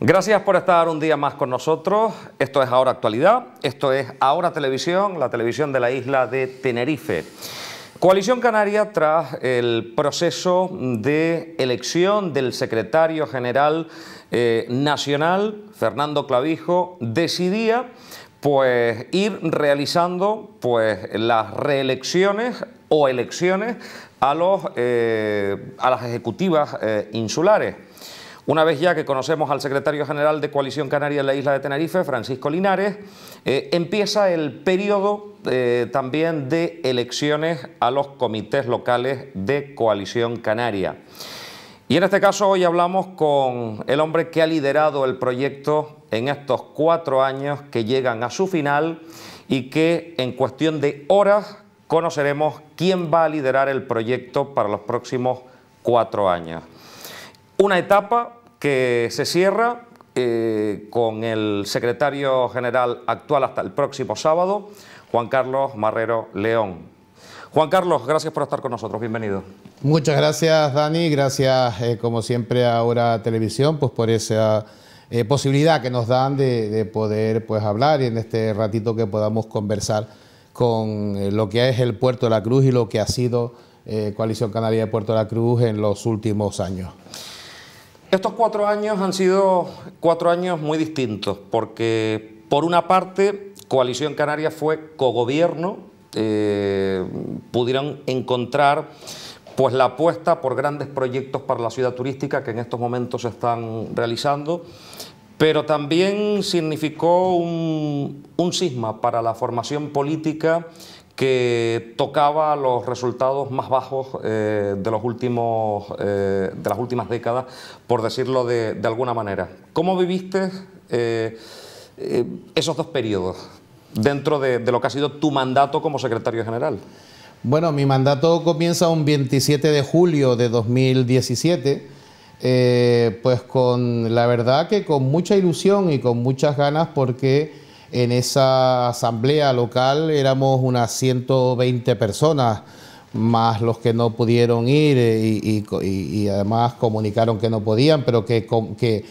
Gracias por estar un día más con nosotros. Esto es Ahora Actualidad, esto es Ahora Televisión, la televisión de la isla de Tenerife. Coalición Canaria, tras el proceso de elección del secretario general nacional, Fernando Clavijo, decidía ir realizando las reelecciones o elecciones a las ejecutivas insulares. Una vez ya que conocemos al secretario general de Coalición Canaria en la isla de Tenerife, Francisco Linares, empieza el periodo también de elecciones a los comités locales de Coalición Canaria. Y en este caso hoy hablamos con el hombre que ha liderado el proyecto en estos 4 años que llegan a su final y que en cuestión de horas conoceremos quién va a liderar el proyecto para los próximos 4 años. Una etapa que se cierra con el secretario general actual hasta el próximo sábado, Juan Carlos Marrero León. Juan Carlos, gracias por estar con nosotros, bienvenido. Muchas gracias, Dani, gracias como siempre a Ahora Televisión por esa posibilidad que nos dan de poder hablar y en este ratito que podamos conversar con lo que es el Puerto de la Cruz y lo que ha sido Coalición Canaria de Puerto de la Cruz en los últimos años. Estos 4 años han sido 4 años muy distintos porque, por una parte, Coalición Canaria fue cogobierno, pudieron encontrar la apuesta por grandes proyectos para la ciudad turística que en estos momentos se están realizando, pero también significó un cisma para la formación política que tocaba los resultados más bajos de las últimas décadas, por decirlo de alguna manera. ¿Cómo viviste esos 2 periodos dentro de lo que ha sido tu mandato como secretario general? Bueno, mi mandato comienza un 27 de julio de 2017, con la verdad que con mucha ilusión y con muchas ganas, porque en esa asamblea local éramos unas 120 personas, más los que no pudieron ir y además comunicaron que no podían, pero que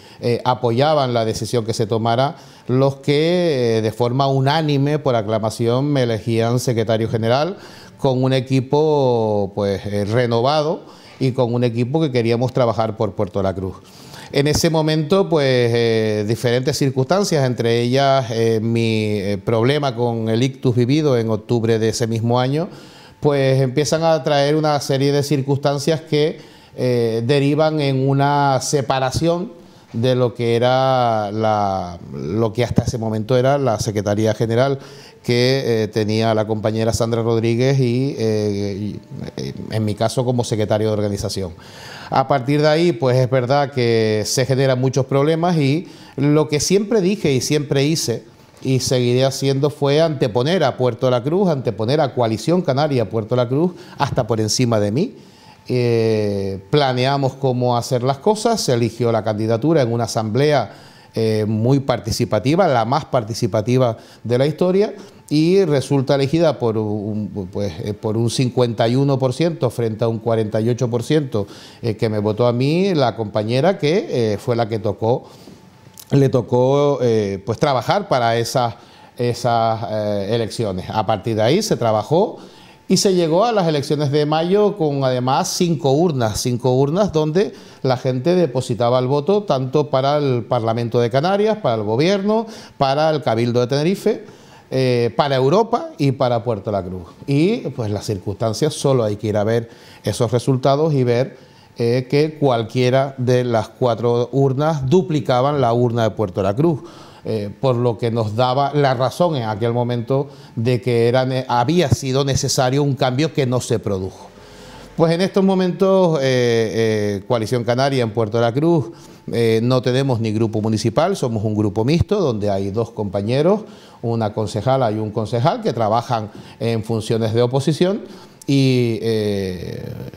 apoyaban la decisión que se tomara, los que de forma unánime, por aclamación, me elegían secretario general, con un equipo renovado y con un equipo que queríamos trabajar por Puerto de la Cruz. En ese momento, diferentes circunstancias, entre ellas mi problema con el ictus vivido en octubre de ese mismo año, empiezan a traer una serie de circunstancias que derivan en una separación de lo que era lo que hasta ese momento era la Secretaría General, que tenía la compañera Sandra Rodríguez y en mi caso como secretario de organización. A partir de ahí, es verdad que se generan muchos problemas y lo que siempre dije y siempre hice y seguiré haciendo fue anteponer a Puerto de la Cruz, anteponer a Coalición Canaria Puerto de la Cruz hasta por encima de mí. Planeamos cómo hacer las cosas, se eligió la candidatura en una asamblea muy participativa, la más participativa de la historia, y resulta elegida por un 51% frente a un 48% que me votó a mí, la compañera que fue la que le tocó trabajar para esas elecciones. A partir de ahí se trabajó y se llegó a las elecciones de mayo con además 5 urnas donde la gente depositaba el voto tanto para el Parlamento de Canarias, para el Gobierno, para el Cabildo de Tenerife, para Europa y para Puerto de la Cruz. Y las circunstancias, solo hay que ir a ver esos resultados y ver que cualquiera de las 4 urnas duplicaban la urna de Puerto de la Cruz. Por lo que nos daba la razón en aquel momento de que había sido necesario un cambio que no se produjo. En estos momentos Coalición Canaria en Puerto de la Cruz no tenemos ni grupo municipal, somos un grupo mixto donde hay 2 compañeros, una concejala y un concejal que trabajan en funciones de oposición y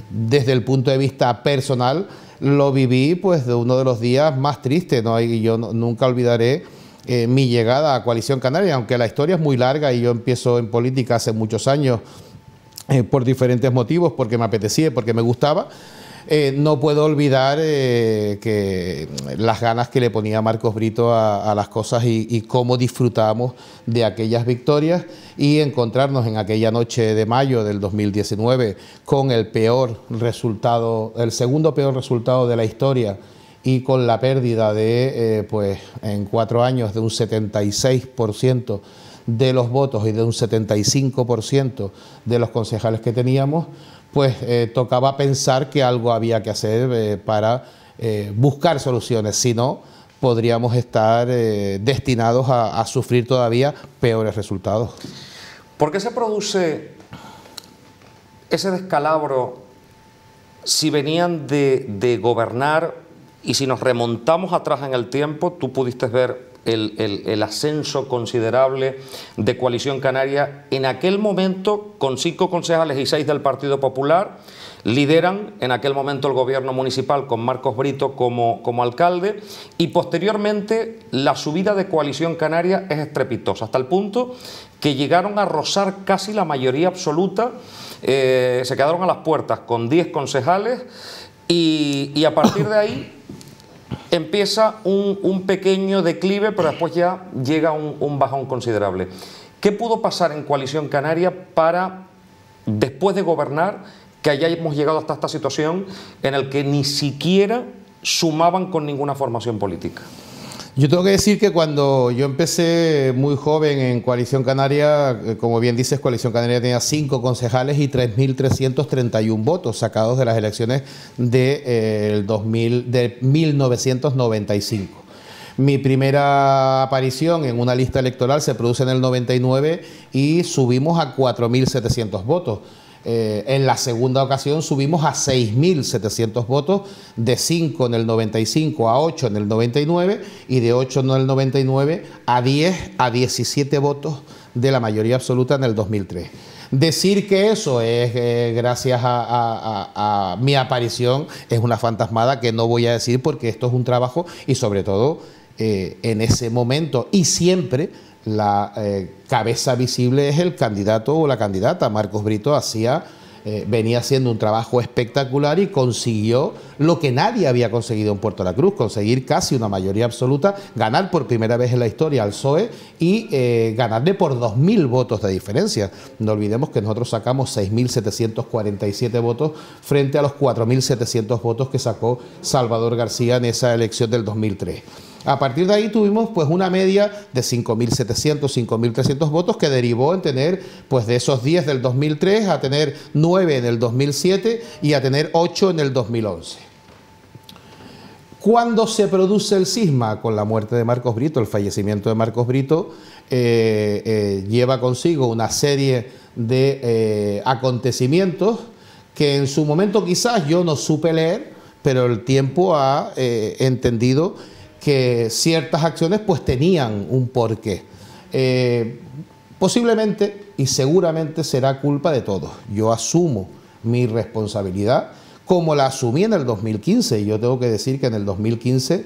desde el punto de vista personal lo viví de uno de los días más tristes, ¿no? Y yo nunca olvidaré mi llegada a Coalición Canaria, aunque la historia es muy larga y yo empiezo en política hace muchos años por diferentes motivos, porque me apetecía y porque me gustaba. no puedo olvidar que las ganas que le ponía Marcos Brito a las cosas y cómo disfrutábamos de aquellas victorias, y encontrarnos en aquella noche de mayo del 2019 con el peor resultado, el segundo peor resultado de la historia, y con la pérdida de, pues en 4 años, de un 76% de los votos y de un 75% de los concejales que teníamos, pues tocaba pensar que algo había que hacer para buscar soluciones, si no podríamos estar destinados a sufrir todavía peores resultados. ¿Por qué se produce ese descalabro si venían de gobernar, y si nos remontamos atrás en el tiempo, tú pudiste ver el ascenso considerable de Coalición Canaria en aquel momento, con 5 concejales y 6 del Partido Popular, lideran en aquel momento el gobierno municipal con Marcos Brito como alcalde, y posteriormente la subida de Coalición Canaria es estrepitosa, hasta el punto que llegaron a rozar casi la mayoría absoluta, se quedaron a las puertas con 10 concejales, y a partir de ahí empieza un pequeño declive, pero después ya llega un bajón considerable. ¿Qué pudo pasar en Coalición Canaria para, después de gobernar, que hayamos llegado hasta esta situación en la que ni siquiera sumaban con ninguna formación política? Yo tengo que decir que cuando yo empecé muy joven en Coalición Canaria, como bien dices, Coalición Canaria tenía 5 concejales y 3.331 votos sacados de las elecciones de 1995. Mi primera aparición en una lista electoral se produce en el 99 y subimos a 4.700 votos. En la segunda ocasión subimos a 6.700 votos, de 5 en el 95 a 8 en el 99, y de 8 en el 99 a 10 a 17 votos de la mayoría absoluta en el 2003. Decir que eso es gracias a mi aparición es una fantasmada que no voy a decir, porque esto es un trabajo, y sobre todo en ese momento y siempre la cabeza visible es el candidato o la candidata. Marcos Brito venía haciendo un trabajo espectacular y consiguió lo que nadie había conseguido en Puerto La Cruz, conseguir casi una mayoría absoluta, ganar por primera vez en la historia al PSOE y ganarle por 2.000 votos de diferencia. No olvidemos que nosotros sacamos 6.747 votos frente a los 4.700 votos que sacó Salvador García en esa elección del 2003. A partir de ahí tuvimos pues una media de 5.700, 5.300 votos, que derivó en tener, pues de esos 10 del 2003, a tener 9 en el 2007 y a tener 8 en el 2011. ¿Cuándo se produce el cisma? Con la muerte de Marcos Brito. El fallecimiento de Marcos Brito lleva consigo una serie de acontecimientos que en su momento quizás yo no supe leer, pero el tiempo ha entendido que ciertas acciones pues tenían un porqué. Posiblemente y seguramente será culpa de todos. Yo asumo mi responsabilidad, como la asumí en el 2015. Y yo tengo que decir que en el 2015,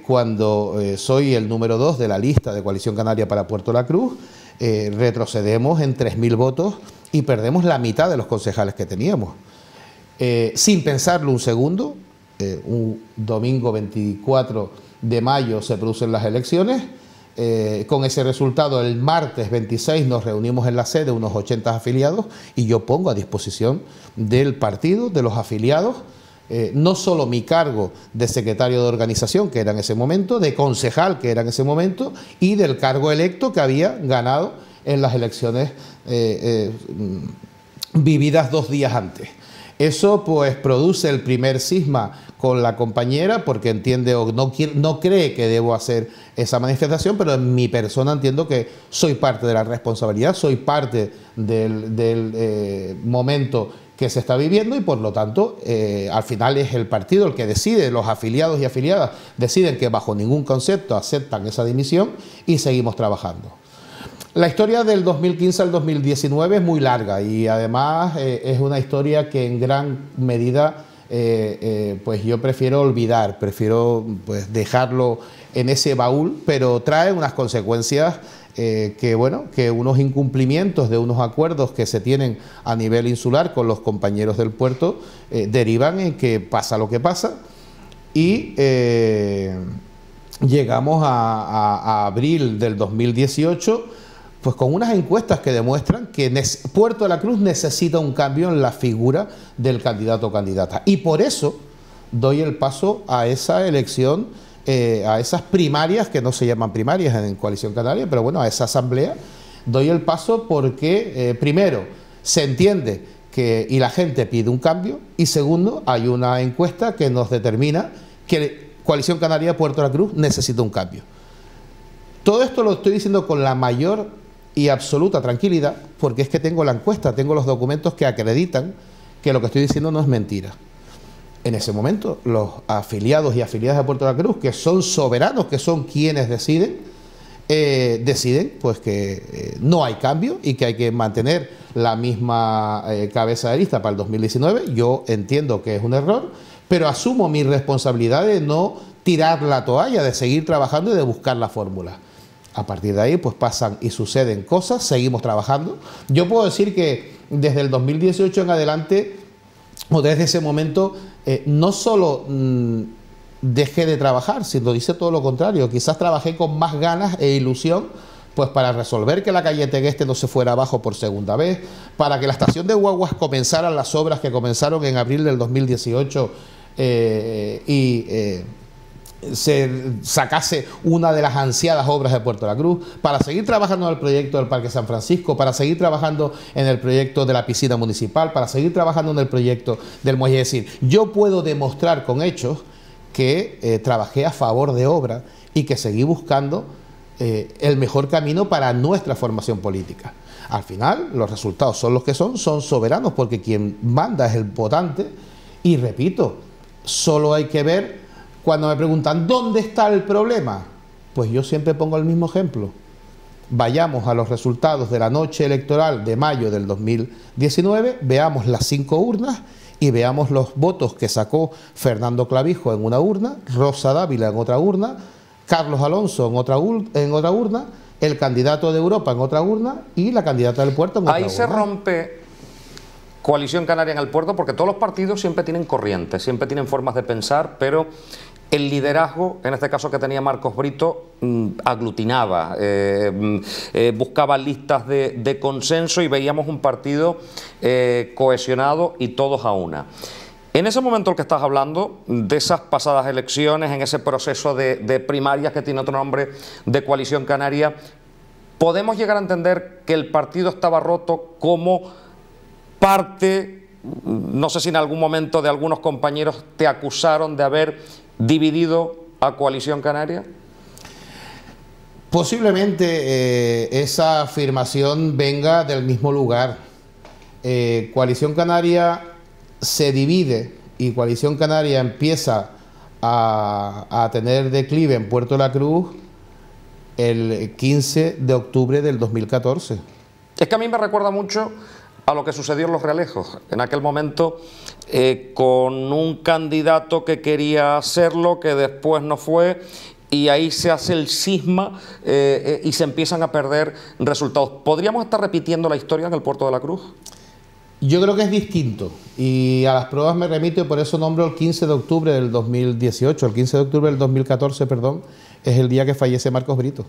cuando soy el número 2 de la lista de Coalición Canaria para Puerto La Cruz, retrocedemos en 3.000 votos y perdemos la mitad de los concejales que teníamos. Sin pensarlo un segundo, un domingo 24 de mayo se producen las elecciones. Con ese resultado, el martes 26 nos reunimos en la sede, unos 80 afiliados, y yo pongo a disposición del partido, de los afiliados, no solo mi cargo de secretario de organización, que era en ese momento, de concejal, que era en ese momento, y del cargo electo que había ganado en las elecciones vividas 2 días antes. Eso pues produce el primer cisma con la compañera, porque entiende o no cree que debo hacer esa manifestación, pero en mi persona entiendo que soy parte de la responsabilidad, soy parte del momento que se está viviendo, y por lo tanto al final es el partido el que decide, los afiliados y afiliadas deciden que bajo ningún concepto aceptan esa dimisión y seguimos trabajando. La historia del 2015 al 2019 es muy larga, y además es una historia que en gran medida pues yo prefiero olvidar, prefiero pues dejarlo en ese baúl, pero trae unas consecuencias que, bueno, que unos incumplimientos de unos acuerdos que se tienen a nivel insular con los compañeros del puerto derivan en que pasa lo que pasa y llegamos a abril del 2018 pues con unas encuestas que demuestran que Puerto de la Cruz necesita un cambio en la figura del candidato o candidata. Y por eso doy el paso a esa elección, a esas primarias, que no se llaman primarias en Coalición Canaria, pero bueno, a esa asamblea, doy el paso porque, primero, se entiende que y la gente pide un cambio, y segundo, hay una encuesta que nos determina que Coalición Canaria Puerto de la Cruz necesita un cambio. Todo esto lo estoy diciendo con la mayor y absoluta tranquilidad, porque es que tengo la encuesta, tengo los documentos que acreditan que lo que estoy diciendo no es mentira. En ese momento, los afiliados y afiliadas de Puerto de la Cruz, que son soberanos, que son quienes deciden, deciden pues que no hay cambio y que hay que mantener la misma cabeza de lista para el 2019. Yo entiendo que es un error, pero asumo mi responsabilidad de no tirar la toalla, de seguir trabajando y de buscar la fórmula. A partir de ahí, pues pasan y suceden cosas, seguimos trabajando. Yo puedo decir que desde el 2018 en adelante, o desde ese momento, no solo dejé de trabajar, sino hice todo lo contrario. Quizás trabajé con más ganas e ilusión, pues para resolver que la calle Tegueste no se fuera abajo por segunda vez, para que la estación de guaguas comenzaran las obras que comenzaron en abril del 2018 se sacase una de las ansiadas obras de Puerto de la Cruz, para seguir trabajando en el proyecto del Parque San Francisco, para seguir trabajando en el proyecto de la piscina municipal, para seguir trabajando en el proyecto del muelle. Es decir, yo puedo demostrar con hechos que trabajé a favor de obra y que seguí buscando el mejor camino para nuestra formación política. Al final, los resultados son los que son soberanos, porque quien manda es el votante, y repito, solo hay que ver. Cuando me preguntan, ¿dónde está el problema? Pues yo siempre pongo el mismo ejemplo. Vayamos a los resultados de la noche electoral de mayo del 2019, veamos las 5 urnas y veamos los votos que sacó Fernando Clavijo en una urna, Rosa Dávila en otra urna, Carlos Alonso en otra urna, el candidato de Europa en otra urna y la candidata del puerto en otra urna. Ahí se rompe Coalición Canaria en el puerto, porque todos los partidos siempre tienen corrientes, siempre tienen formas de pensar, pero el liderazgo, en este caso que tenía Marcos Brito, aglutinaba, buscaba listas de consenso y veíamos un partido cohesionado y todos a una. En ese momento el que estás hablando, de esas pasadas elecciones, en ese proceso de primarias que tiene otro nombre, de Coalición Canaria, ¿podemos llegar a entender que el partido estaba roto como parte, no sé si en algún momento de algunos compañeros te acusaron de haber dividido a Coalición Canaria? Posiblemente esa afirmación venga del mismo lugar. Coalición Canaria se divide y Coalición Canaria empieza a tener declive en Puerto de la Cruz el 15 de octubre del 2014. Es que a mí me recuerda mucho a lo que sucedió en Los Realejos, en aquel momento, con un candidato que quería hacerlo, que después no fue, y ahí se hace el cisma y se empiezan a perder resultados. ¿Podríamos estar repitiendo la historia en el Puerto de la Cruz? Yo creo que es distinto, y a las pruebas me remito, y por eso nombro el 15 de octubre del 2018, el 15 de octubre del 2014, perdón, es el día que fallece Marcos Brito.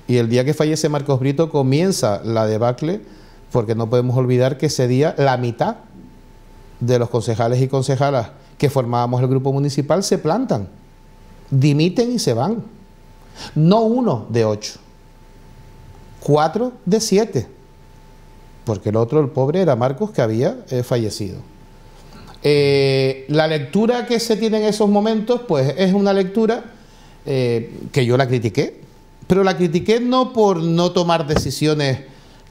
Y el día que fallece Marcos Brito comienza la debacle, porque no podemos olvidar que ese día la mitad de los concejales y concejalas que formábamos el grupo municipal se plantan, dimiten y se van. No 1 de 8, 4 de 7, porque el otro, el pobre, era Marcos, que había fallecido. La lectura que se tiene en esos momentos, pues es una lectura que yo la critiqué, pero la critiqué no por no tomar decisiones.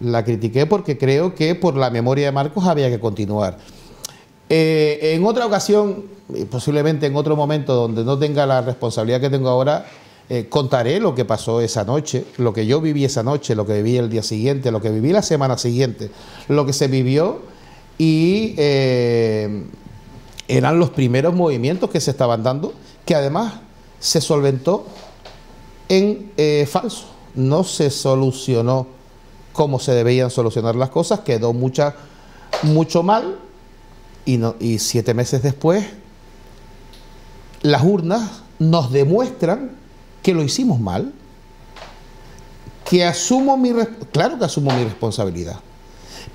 La critiqué porque creo que por la memoria de Marcos había que continuar. En otra ocasión, posiblemente en otro momento donde no tenga la responsabilidad que tengo ahora, contaré lo que pasó esa noche, lo que yo viví esa noche, lo que viví el día siguiente, lo que viví la semana siguiente, lo que se vivió y eran los primeros movimientos que se estaban dando, que además se solventó en falso. No se solucionó como se debían solucionar las cosas, quedó mucho mal, y 7 meses después las urnas nos demuestran que lo hicimos mal, que claro que asumo mi responsabilidad,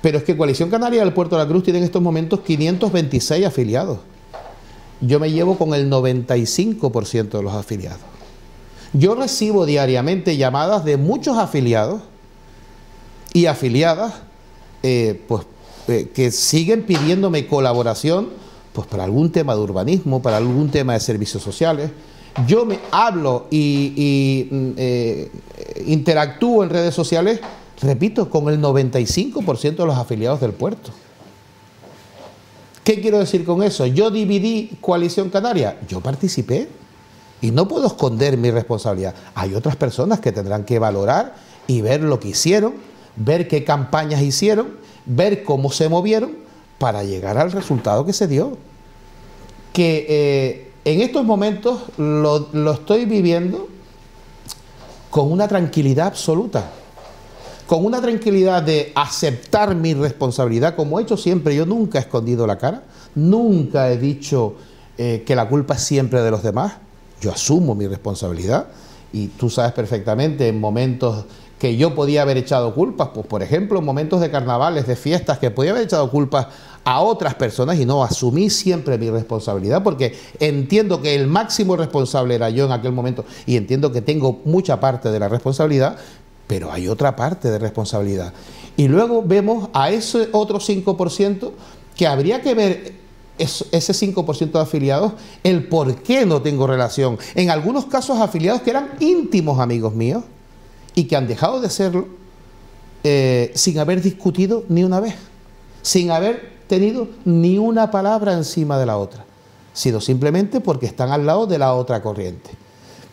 pero es que Coalición Canaria del Puerto de la Cruz tiene en estos momentos 526 afiliados. Yo me llevo con el 95% de los afiliados. Yo recibo diariamente llamadas de muchos afiliados y afiliadas que siguen pidiéndome colaboración, pues para algún tema de urbanismo, para algún tema de servicios sociales. Yo me hablo y interactúo en redes sociales, repito, con el 95% de los afiliados del puerto. ¿Qué quiero decir con eso? Yo dividí Coalición Canaria, yo participé y no puedo esconder mi responsabilidad. Hay otras personas que tendrán que valorar y ver lo que hicieron, ver qué campañas hicieron, ver cómo se movieron para llegar al resultado que se dio. Que en estos momentos lo estoy viviendo con una tranquilidad absoluta, con una tranquilidad de aceptar mi responsabilidad, como he hecho siempre. Yo nunca he escondido la cara, nunca he dicho que la culpa es siempre de los demás. Yo asumo mi responsabilidad, y tú sabes perfectamente en momentos que yo podía haber echado culpas, pues por ejemplo en momentos de carnavales, de fiestas, que podía haber echado culpas a otras personas, y no, asumí siempre mi responsabilidad, porque entiendo que el máximo responsable era yo en aquel momento, y entiendo que tengo mucha parte de la responsabilidad, pero hay otra parte de responsabilidad. Y luego vemos a ese otro 5% que habría que ver, ese 5% de afiliados, el por qué no tengo relación. En algunos casos afiliados que eran íntimos amigos míos y que han dejado de serlo sin haber discutido ni una vez, sin haber tenido ni una palabra encima de la otra, sino simplemente porque están al lado de la otra corriente.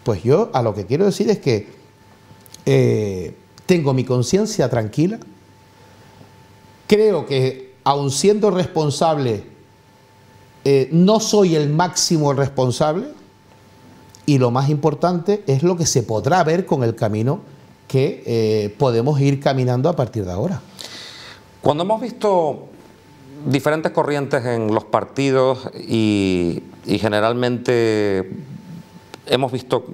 Pues yo a lo que quiero decir es que tengo mi conciencia tranquila, creo que aun siendo responsable, no soy el máximo responsable, y lo más importante es lo que se podrá ver con el camino que podemos ir caminando a partir de ahora. Cuando hemos visto diferentes corrientes en los partidos y generalmente hemos visto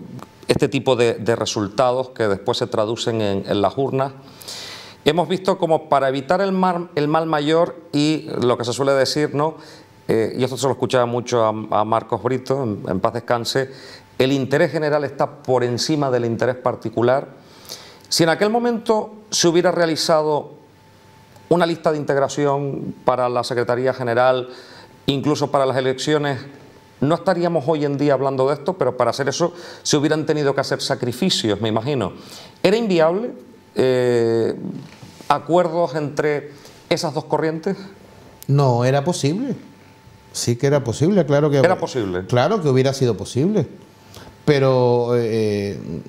este tipo de resultados que después se traducen en las urnas, hemos visto como para evitar el mal mayor, y lo que se suele decir, ¿no? Y esto se lo escuchaba mucho a Marcos Brito, en paz descanse, el interés general está por encima del interés particular. Si en aquel momento se hubiera realizado una lista de integración para la Secretaría General, incluso para las elecciones, no estaríamos hoy en día hablando de esto, pero para hacer eso se hubieran tenido que hacer sacrificios, me imagino. ¿Era inviable acuerdos entre esas dos corrientes? No, era posible. Sí que era posible, claro que... ¿Era posible? Claro que hubiera sido posible. Pero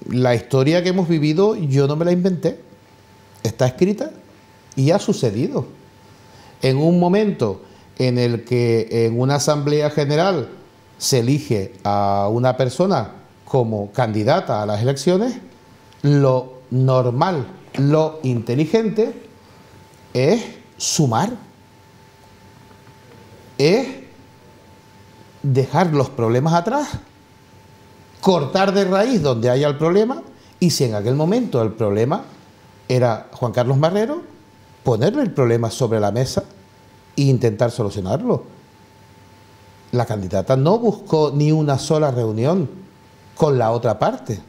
la historia que hemos vivido yo no me la inventé. Está escrita y ha sucedido. En un momento en el que en una asamblea general se elige a una persona como candidata a las elecciones, lo normal, lo inteligente es sumar, es dejar los problemas atrás, cortar de raíz donde haya el problema, y si en aquel momento el problema era Juan Carlos Marrero, ponerle el problema sobre la mesa e intentar solucionarlo. La candidata no buscó ni una sola reunión con la otra parte,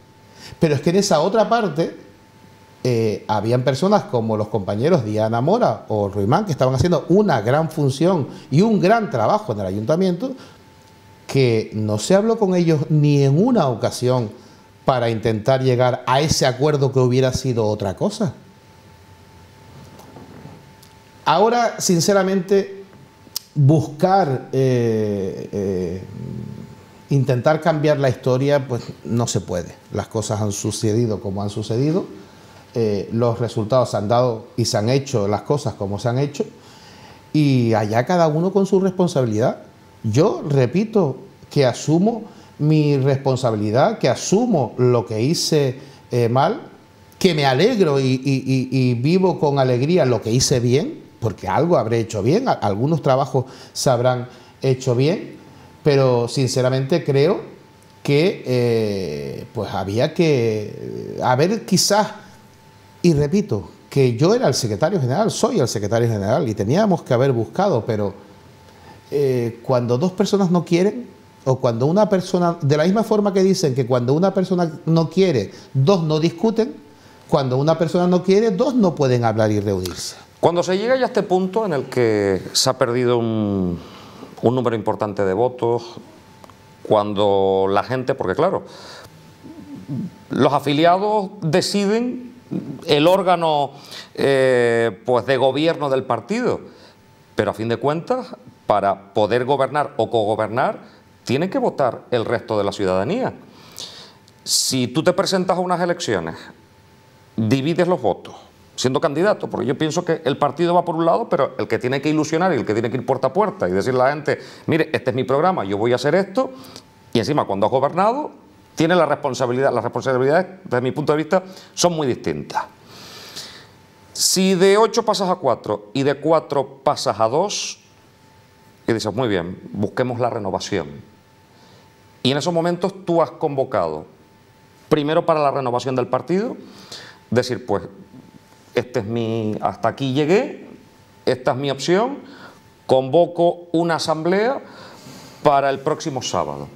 pero es que en esa otra parte habían personas como los compañeros Diana Mora o Ruimán, que estaban haciendo una gran función y un gran trabajo en el ayuntamiento, que no se habló con ellos ni en una ocasión para intentar llegar a ese acuerdo que hubiera sido otra cosa. Ahora, sinceramente, buscar, intentar cambiar la historia, pues no se puede. Las cosas han sucedido como han sucedido, los resultados se han dado y se han hecho las cosas como se han hecho, y allá cada uno con su responsabilidad. Yo repito que asumo mi responsabilidad, que asumo lo que hice mal, que me alegro y vivo con alegría lo que hice bien, porque algo habré hecho bien, algunos trabajos se habrán hecho bien, pero sinceramente creo que pues había que haber quizás, y repito, que yo era el secretario general, soy el secretario general y teníamos que haber buscado, pero cuando dos personas no quieren, o cuando una persona, de la misma forma que dicen que cuando una persona no quiere, dos no discuten, cuando una persona no quiere, dos no pueden hablar y reunirse. Cuando se llega ya a este punto en el que se ha perdido un número importante de votos, cuando la gente, porque claro, los afiliados deciden el órgano pues de gobierno del partido, pero a fin de cuentas, para poder gobernar o cogobernar, tiene que votar el resto de la ciudadanía. Si tú te presentas a unas elecciones, divides los votos, siendo candidato, porque yo pienso que el partido va por un lado, pero el que tiene que ilusionar y el que tiene que ir puerta a puerta y decirle a la gente, mire, este es mi programa, yo voy a hacer esto, y encima cuando has gobernado, tiene la responsabilidad. Las responsabilidades, desde mi punto de vista, son muy distintas. Si de 8 pasas a 4 y de 4 pasas a 2, y dices, muy bien, busquemos la renovación. Y en esos momentos tú has convocado, primero para la renovación del partido, decir, pues, hasta aquí llegué, esta es mi opción, convoco una asamblea para el próximo sábado.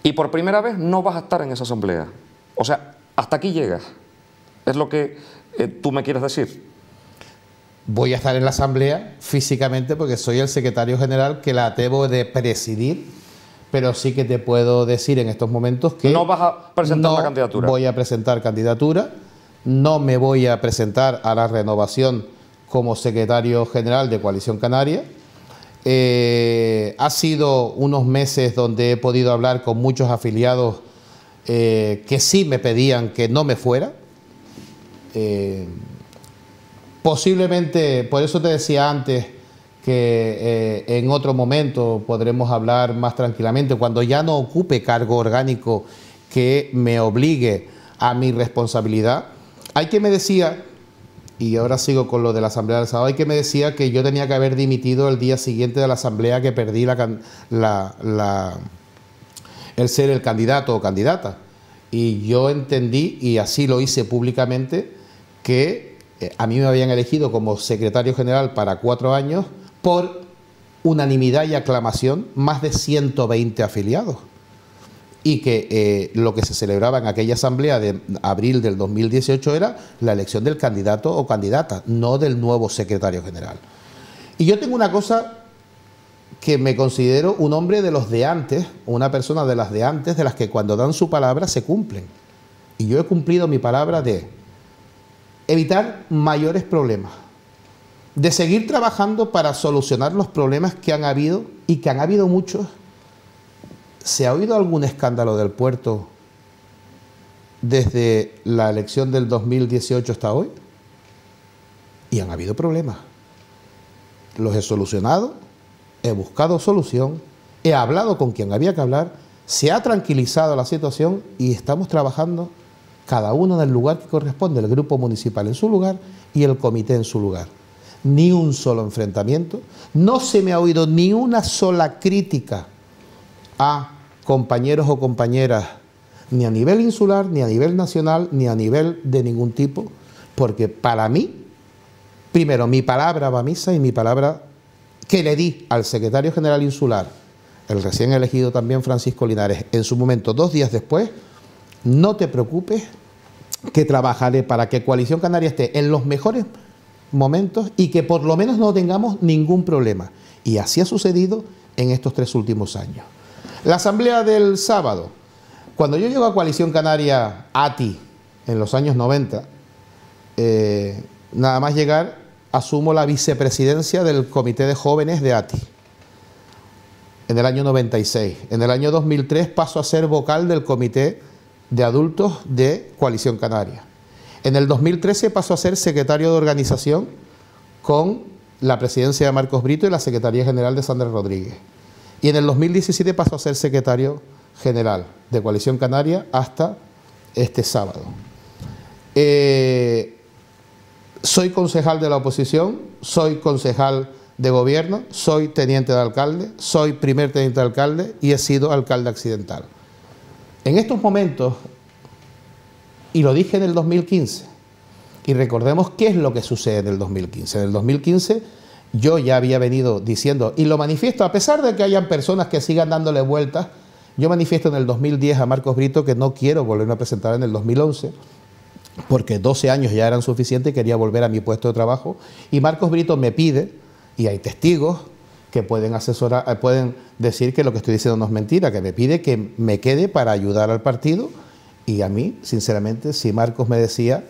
Y por primera vez no vas a estar en esa asamblea. O sea, hasta aquí llegas. Es lo que tú me quieres decir. Voy a estar en la asamblea físicamente porque soy el secretario general que la debo de presidir, pero sí que te puedo decir en estos momentos que no vas a presentar la candidatura. No voy a presentar candidatura, no me voy a presentar a la renovación como secretario general de Coalición Canaria. Ha sido unos meses donde he podido hablar con muchos afiliados que sí me pedían que no me fuera. Posiblemente, por eso te decía antes que en otro momento podremos hablar más tranquilamente, cuando ya no ocupe cargo orgánico que me obligue a mi responsabilidad. Hay que me decía, y ahora sigo con lo de la asamblea del sábado, hay que me decía que yo tenía que haber dimitido el día siguiente de la asamblea que perdí el ser el candidato o candidata. Y yo entendí, y así lo hice públicamente, que a mí me habían elegido como secretario general para 4 años por unanimidad y aclamación más de 120 afiliados. Y que lo que se celebraba en aquella asamblea de abril del 2018 era la elección del candidato o candidata, no del nuevo secretario general. Y yo tengo una cosa que me considero un hombre de los de antes, una persona de las de antes, de las que cuando dan su palabra se cumplen. Y yo he cumplido mi palabra de evitar mayores problemas, de seguir trabajando para solucionar los problemas que han habido y que han habido muchos. ¿Se ha oído algún escándalo del puerto desde la elección del 2018 hasta hoy? Y han habido problemas. Los he solucionado, he buscado solución, he hablado con quien había que hablar, se ha tranquilizado la situación y estamos trabajando cada uno en el lugar que corresponde, el grupo municipal en su lugar y el comité en su lugar. Ni un solo enfrentamiento, no se me ha oído ni una sola crítica a compañeros o compañeras, ni a nivel insular, ni a nivel nacional, ni a nivel de ningún tipo, porque para mí, primero, mi palabra va a misa y mi palabra que le di al secretario general insular, el recién elegido también Francisco Linares, en su momento, 2 días después, no te preocupes que trabajaré para que Coalición Canaria esté en los mejores momentos y que por lo menos no tengamos ningún problema. Y así ha sucedido en estos 3 últimos años. La asamblea del sábado, cuando yo llego a Coalición Canaria ATI en los años 90, nada más llegar asumo la vicepresidencia del comité de jóvenes de ATI en el año 96. En el año 2003 paso a ser vocal del comité de adultos de Coalición Canaria. En el 2013 paso a ser secretario de organización con la presidencia de Marcos Brito y la Secretaría General de Sandra Rodríguez. Y en el 2017 pasó a ser secretario general de Coalición Canaria hasta este sábado. Soy concejal de la oposición, soy concejal de gobierno, soy teniente de alcalde, soy primer teniente de alcalde y he sido alcalde accidental. En estos momentos, y lo dije en el 2015, y recordemos qué es lo que sucede en el 2015. En el 2015 yo ya había venido diciendo, y lo manifiesto, a pesar de que hayan personas que sigan dándole vueltas, yo manifiesto en el 2010 a Marcos Brito que no quiero volverme a presentar en el 2011, porque 12 años ya eran suficientes y quería volver a mi puesto de trabajo. Y Marcos Brito me pide, y hay testigos que pueden asesorar, pueden decir que lo que estoy diciendo no es mentira, que me pide que me quede para ayudar al partido. Y a mí, sinceramente, si Marcos me decía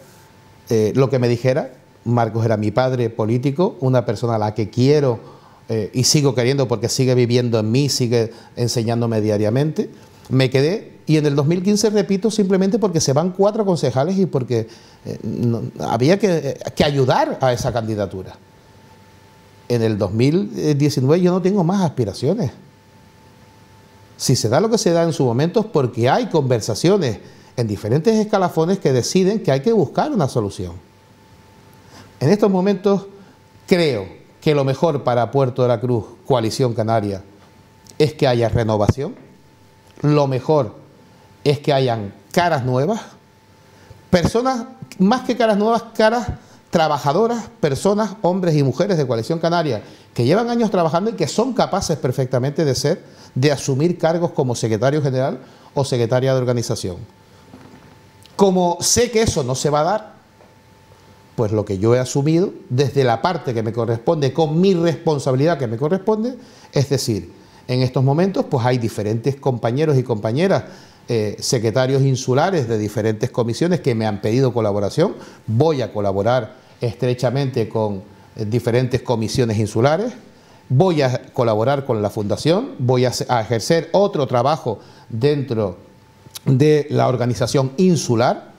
lo que me dijera, Marcos era mi padre político, una persona a la que quiero y sigo queriendo porque sigue viviendo en mí, sigue enseñándome diariamente. Me quedé y en el 2015, repito, simplemente porque se van 4 concejales y porque había que ayudar a esa candidatura. En el 2019 yo no tengo más aspiraciones. Si se da lo que se da en su momento es porque hay conversaciones en diferentes escalafones que deciden que hay que buscar una solución. En estos momentos creo que lo mejor para Puerto de la Cruz, Coalición Canaria, es que haya renovación. Lo mejor es que hayan caras nuevas, personas, más que caras nuevas, caras trabajadoras, personas, hombres y mujeres de Coalición Canaria, que llevan años trabajando y que son capaces perfectamente de asumir cargos como secretario general o secretaria de organización. Como sé que eso no se va a dar, pues lo que yo he asumido desde la parte que me corresponde, con mi responsabilidad que me corresponde, es decir, en estos momentos pues hay diferentes compañeros y compañeras, secretarios insulares de diferentes comisiones que me han pedido colaboración. Voy a colaborar estrechamente con diferentes comisiones insulares, voy a colaborar con la Fundación, voy a ejercer otro trabajo dentro de la organización insular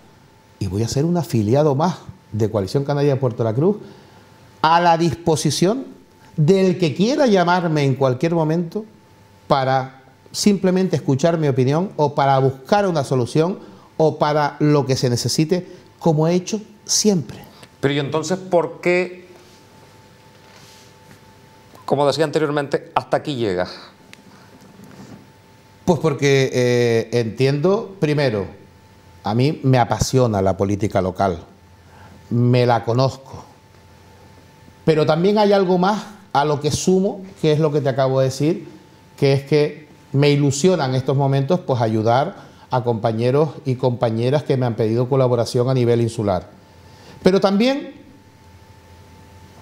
y voy a ser un afiliado más de Coalición Canaria de Puerto de la Cruz a la disposición del que quiera llamarme en cualquier momento para simplemente escuchar mi opinión o para buscar una solución o para lo que se necesite, como he hecho siempre. Pero ¿y entonces por qué, como decía anteriormente, hasta aquí llegas? Pues porque entiendo, primero, a mí me apasiona la política local, me la conozco, pero también hay algo más a lo que sumo, que es lo que te acabo de decir, que es que me ilusiona en estos momentos pues ayudar a compañeros y compañeras que me han pedido colaboración a nivel insular. Pero también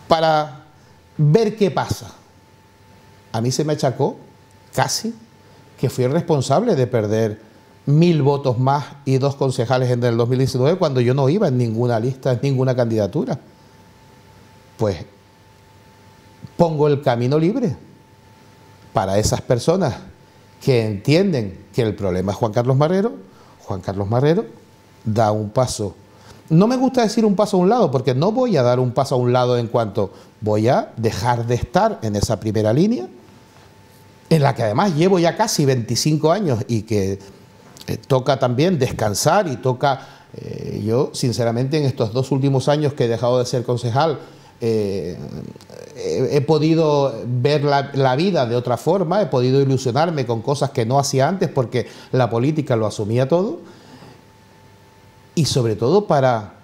para ver qué pasa. A mí se me achacó casi que fui el responsable de perder 1000 votos más y 2 concejales en el 2019 cuando yo no iba en ninguna lista, en ninguna candidatura. Pues pongo el camino libre para esas personas que entienden que el problema es Juan Carlos Marrero. Juan Carlos Marrero da un paso. No me gusta decir un paso a un lado, porque no voy a dar un paso a un lado en cuanto voy a dejar de estar en esa primera línea, en la que además llevo ya casi 25 años y que toca también descansar y toca, yo sinceramente en estos 2 últimos años que he dejado de ser concejal, he podido ver la vida de otra forma, he podido ilusionarme con cosas que no hacía antes porque la política lo asumía todo, y sobre todo para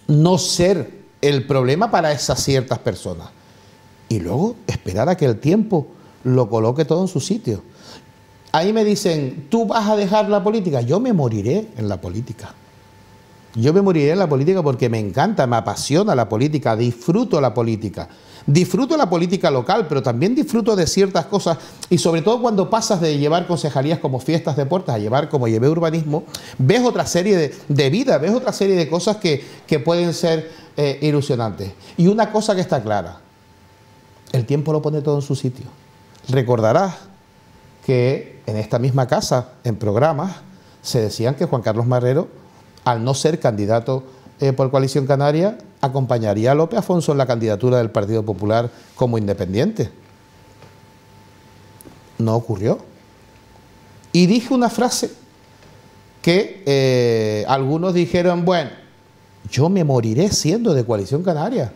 no ser el problema para esas ciertas personas y luego esperar a que el tiempo lo coloque todo en su sitio. Ahí me dicen, ¿tú vas a dejar la política? Yo me moriré en la política. Yo me moriré en la política porque me encanta, me apasiona la política, disfruto la política. Disfruto la política local, pero también disfruto de ciertas cosas y sobre todo cuando pasas de llevar concejalías como fiestas de puertas a llevar como llevé urbanismo, ves otra serie de vida, ves otra serie de cosas que pueden ser ilusionantes. Y una cosa que está clara, el tiempo lo pone todo en su sitio. Recordarás que en esta misma casa, en programas, se decían que Juan Carlos Marrero, al no ser candidato por Coalición Canaria, acompañaría a Lope Afonso en la candidatura del Partido Popular como independiente. No ocurrió. Y dije una frase que algunos dijeron, bueno, yo me moriré siendo de Coalición Canaria.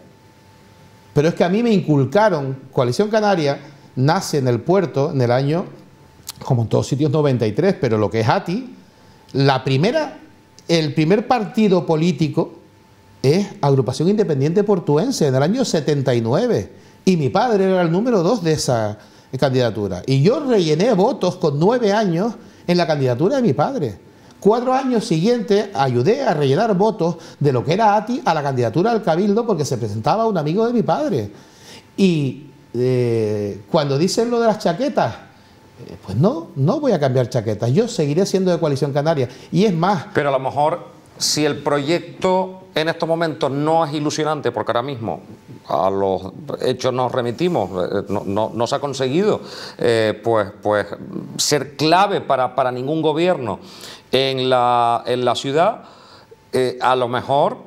Pero es que a mí me inculcaron, Coalición Canaria nace en el puerto en el año, como en todos sitios, 93, pero lo que es ATI, el primer partido político es Agrupación Independiente Portuense, en el año 79. Y mi padre era el número 2 de esa candidatura. Y yo rellené votos con 9 años en la candidatura de mi padre. 4 años siguientes ayudé a rellenar votos de lo que era ATI a la candidatura al Cabildo porque se presentaba un amigo de mi padre. Y cuando dicen lo de las chaquetas, pues no voy a cambiar chaquetas, yo seguiré siendo de Coalición Canaria. Y es más... Pero a lo mejor, si el proyecto en estos momentos no es ilusionante, porque ahora mismo a los hechos nos remitimos, no se ha conseguido pues ser clave para ningún gobierno en la ciudad, a lo mejor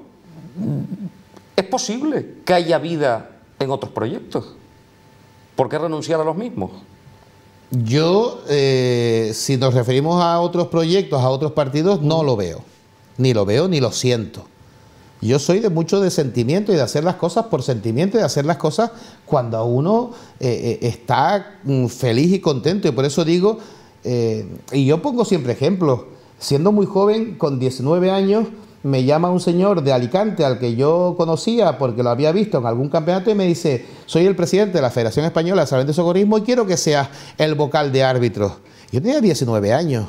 es posible que haya vida en otros proyectos. ¿Por qué renunciar a los mismos? Yo, si nos referimos a otros proyectos, a otros partidos, no lo veo. Ni lo veo ni lo siento. Yo soy de mucho de sentimiento y de hacer las cosas por sentimiento y de hacer las cosas cuando uno está feliz y contento. Y por eso digo, y yo pongo siempre ejemplos, siendo muy joven, con 19 años, me llama un señor de Alicante al que yo conocía porque lo había visto en algún campeonato y me dice, soy el presidente de la Federación Española de Salvamento y Socorrismo y quiero que seas el vocal de árbitros. Yo tenía 19 años.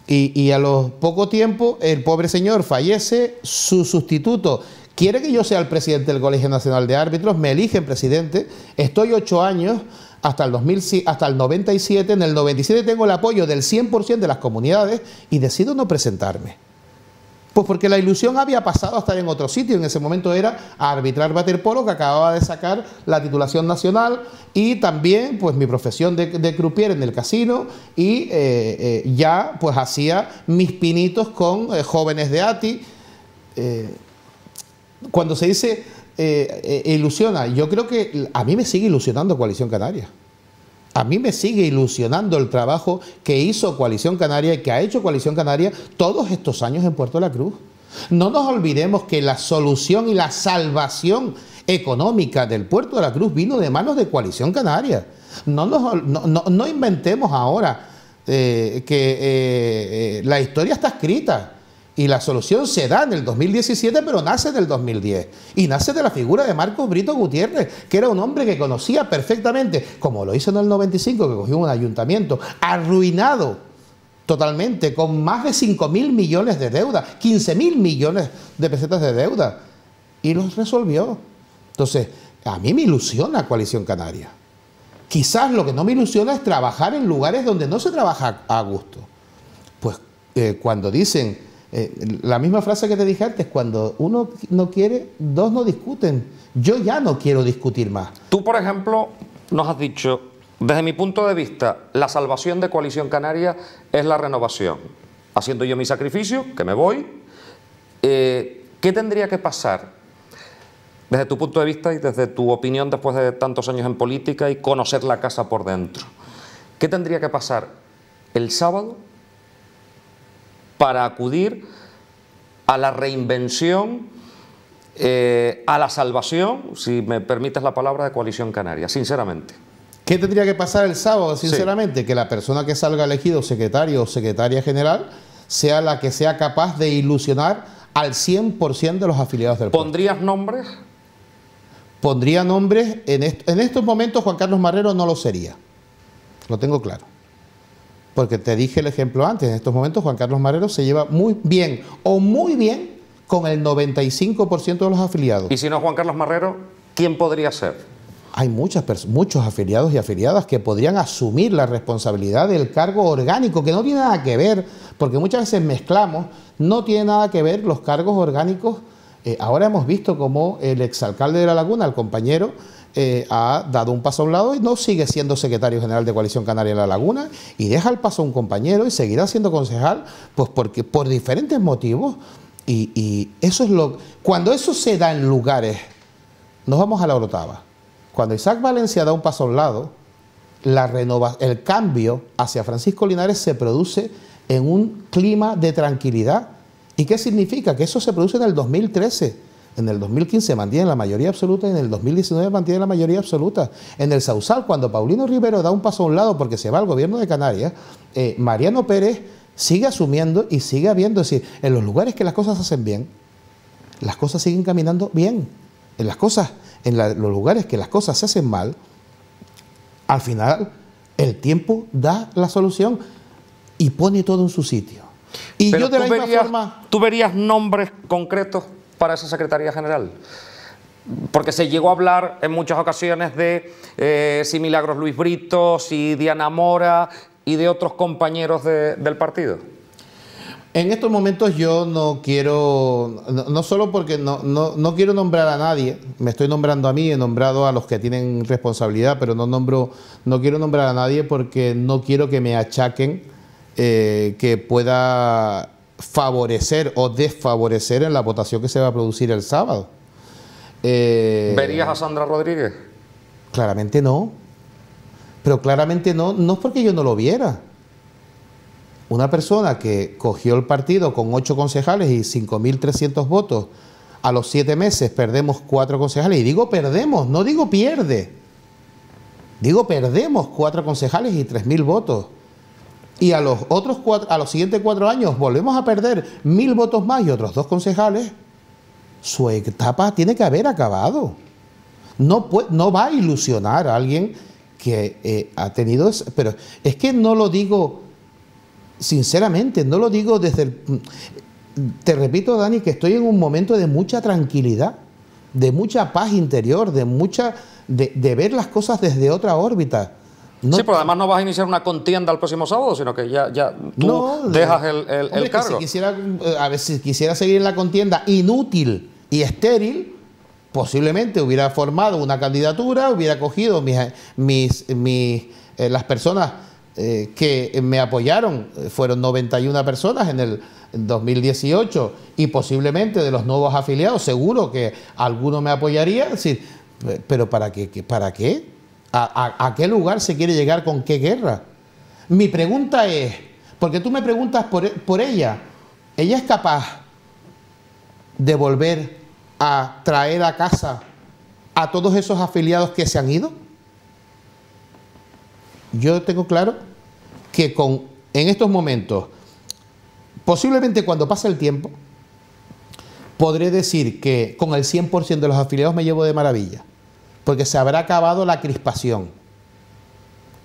Y a los poco tiempo el pobre señor fallece, su sustituto quiere que yo sea el presidente del Colegio Nacional de Árbitros, me eligen presidente, estoy 8 años hasta el 97, en el 97 tengo el apoyo del 100% de las comunidades y decido no presentarme. Pues porque la ilusión había pasado a estar en otro sitio, en ese momento era arbitrar waterpolo, que acababa de sacar la titulación nacional, y también pues mi profesión de croupier en el casino, y ya pues hacía mis pinitos con jóvenes de ATI. Cuando se dice ilusiona, yo creo que a mí me sigue ilusionando Coalición Canaria. A mí me sigue ilusionando el trabajo que hizo Coalición Canaria y que ha hecho Coalición Canaria todos estos años en Puerto de la Cruz. No nos olvidemos que la solución y la salvación económica del Puerto de la Cruz vino de manos de Coalición Canaria. No inventemos ahora que la historia está escrita. Y la solución se da en el 2017, pero nace en el 2010. Y nace de la figura de Marcos Brito Gutiérrez, que era un hombre que conocía perfectamente, como lo hizo en el 95, que cogió un ayuntamiento arruinado totalmente, con más de 5.000 millones de deuda, 15.000 millones de pesetas de deuda, y los resolvió. Entonces, a mí me ilusiona Coalición Canaria. Quizás lo que no me ilusiona es trabajar en lugares donde no se trabaja a gusto. Pues cuando dicen... la misma frase que te dije antes, cuando uno no quiere, dos no discuten. Yo ya no quiero discutir más. Tú, por ejemplo, nos has dicho, desde mi punto de vista, la salvación de Coalición Canaria es la renovación. Haciendo yo mi sacrificio, que me voy, ¿qué tendría que pasar desde tu punto de vista y desde tu opinión después de tantos años en política y conocer la casa por dentro? ¿Qué tendría que pasar el sábado para acudir a la reinvención, a la salvación, si me permites la palabra, de Coalición Canaria, sinceramente? ¿Qué tendría que pasar el sábado, sinceramente? Sí. Que la persona que salga elegido secretario o secretaria general sea la que sea capaz de ilusionar al 100% de los afiliados del pueblo. ¿Pondrías nombres? Pondría nombres. En estos momentos Juan Carlos Marrero no lo sería. Lo tengo claro. Porque te dije el ejemplo antes, en estos momentos Juan Carlos Marrero se lleva muy bien o muy bien con el 95% de los afiliados. Y si no Juan Carlos Marrero, ¿quién podría ser? Hay muchos afiliados y afiliadas que podrían asumir la responsabilidad del cargo orgánico, que no tiene nada que ver, porque muchas veces mezclamos, no tiene nada que ver los cargos orgánicos. Ahora hemos visto cómo el exalcalde de La Laguna, el compañero, ha dado un paso a un lado y no sigue siendo secretario general de Coalición Canaria en La Laguna y deja el paso a un compañero y seguirá siendo concejal, pues porque por diferentes motivos. Y eso es lo... Cuando eso se da en lugares, nos vamos a la Orotava. Cuando Isaac Valencia da un paso a un lado, el cambio hacia Francisco Linares se produce en un clima de tranquilidad. ¿Y qué significa? Que eso se produce en el 2013. En el 2015 mantiene la mayoría absoluta y en el 2019 mantiene la mayoría absoluta. En el Sausal, cuando Paulino Rivero da un paso a un lado porque se va al gobierno de Canarias, Mariano Pérez sigue asumiendo y sigue habiendo, es decir, en los lugares que las cosas se hacen bien, las cosas siguen caminando bien. En los lugares que las cosas se hacen mal, al final el tiempo da la solución y pone todo en su sitio. Y pero yo de la misma forma... ¿Tú verías nombres concretos para esa Secretaría General? Porque se llegó a hablar en muchas ocasiones de si Milagros Luis Brito, si Diana Mora y de otros compañeros del partido. En estos momentos yo no quiero, no solo porque no quiero nombrar a nadie, me estoy nombrando a mí, he nombrado a los que tienen responsabilidad, pero no quiero nombrar a nadie porque no quiero que me achaquen que pueda favorecer o desfavorecer en la votación que se va a producir el sábado. ¿Verías a Sandra Rodríguez? Claramente no, pero claramente no es porque yo no lo viera. Una persona que cogió el partido con 8 concejales y 5.300 votos, a los 7 meses perdemos 4 concejales, y digo perdemos, no digo pierde, digo perdemos 4 concejales y 3.000 votos, y a los siguientes 4 años volvemos a perder 1.000 votos más y otros 2 concejales, su etapa tiene que haber acabado. No va a ilusionar a alguien que ha tenido... Pero es que no lo digo... Sinceramente, no lo digo desde el... Te repito, Dani, que estoy en un momento de mucha tranquilidad, de mucha paz interior, de ver las cosas desde otra órbita. Sí, pero además no vas a iniciar una contienda el próximo sábado, sino que ya tú dejas el cargo. Si quisiera seguir en la contienda inútil y estéril, posiblemente hubiera formado una candidatura, hubiera cogido las personas que me apoyaron, fueron 91 personas en el 2018, y posiblemente de los nuevos afiliados seguro que alguno me apoyaría. Es decir, pero ¿para qué? ¿Para qué? ¿A qué lugar se quiere llegar? ¿Con qué guerra? Mi pregunta es, porque tú me preguntas por ella, ¿ella es capaz de volver a traer a casa a todos esos afiliados que se han ido? Yo tengo claro que en estos momentos, posiblemente cuando pase el tiempo, podré decir que con el 100% de los afiliados me llevo de maravilla, porque se habrá acabado la crispación.